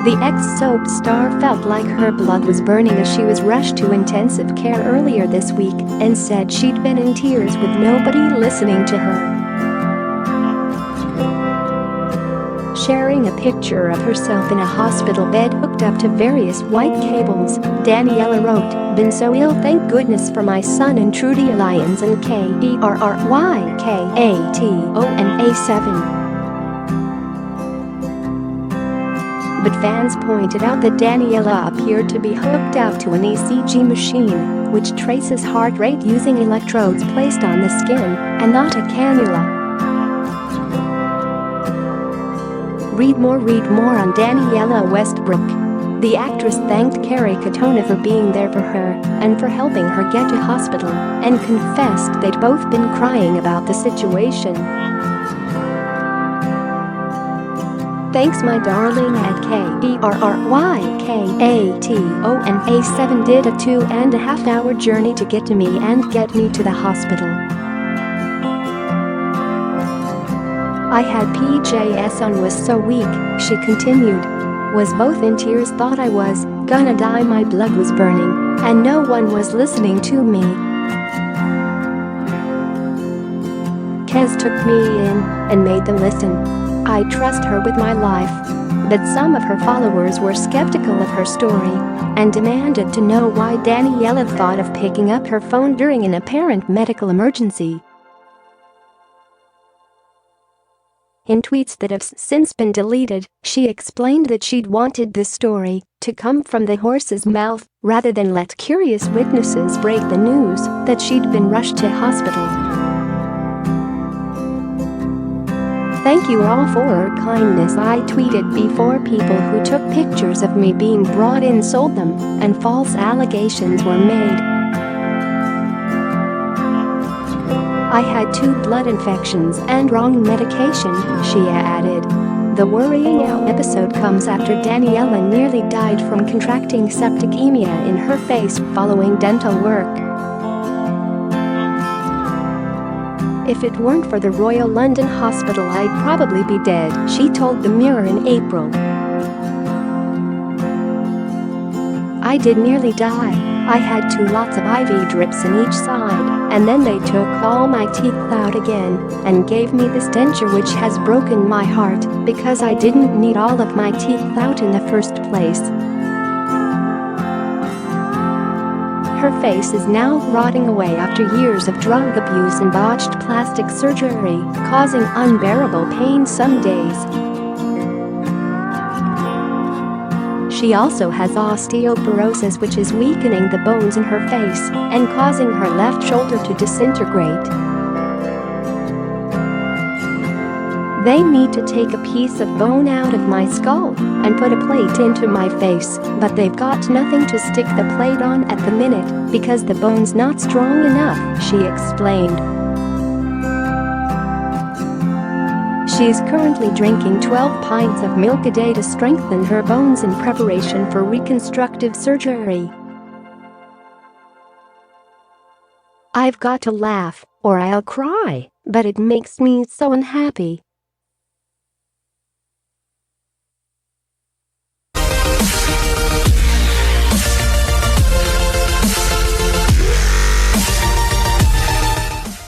The ex-soap star felt like her blood was burning as she was rushed to intensive care earlier this week and said she'd been in tears with nobody listening to her. Sharing a picture of herself in a hospital bed hooked up to various white cables, Danniella wrote, "Been so ill, thank goodness for my son and TrudieLyons and KerryKatona7. But fans pointed out that Danniella appeared to be hooked up to an ECG machine, which traces heart rate using electrodes placed on the skin, and not a cannula. Read more on Danniella Westbrook. The actress thanked Kerry Katona for being there for her and for helping her get to hospital, and confessed they'd both been crying about the situation. "Thanks my darling at KerryKatona7 did a 2.5-hour journey to get to me and get me to the hospital. I had PJS and was so weak," she continued. "Was both in tears, thought I was gonna die, my blood was burning, and no one was listening to me. Kez took me in and made them listen. I trust her with my life." But some of her followers were skeptical of her story and demanded to know why Danniella thought of picking up her phone during an apparent medical emergency. In tweets that have since been deleted, she explained that she'd wanted this story to come from the horse's mouth rather than let curious witnesses break the news that she'd been rushed to hospital. "Thank you all for your kindness," I tweeted before people who took pictures of me being brought in sold them and false allegations were made. "I had 2 blood infections and wrong medication," she added. The worrying episode comes after Danniella nearly died from contracting septicaemia in her face following dental work. "If it weren't for the Royal London Hospital, I'd probably be dead," she told the Mirror in April. "I did nearly die. I had 2 lots of IV drips in each side, and then they took all my teeth out again and gave me this denture, which has broken my heart because I didn't need all of my teeth out in the first place." Her face is now rotting away after years of drug abuse and botched plastic surgery, causing unbearable pain some days. She also has osteoporosis, which is weakening the bones in her face and causing her left shoulder to disintegrate. "They need to take a piece of bone out of my skull and put a plate into my face, but they've got nothing to stick the plate on at the minute because the bone's not strong enough," she explained. She's currently drinking 12 pints of milk a day to strengthen her bones in preparation for reconstructive surgery. "I've got to laugh or I'll cry, but it makes me so unhappy,"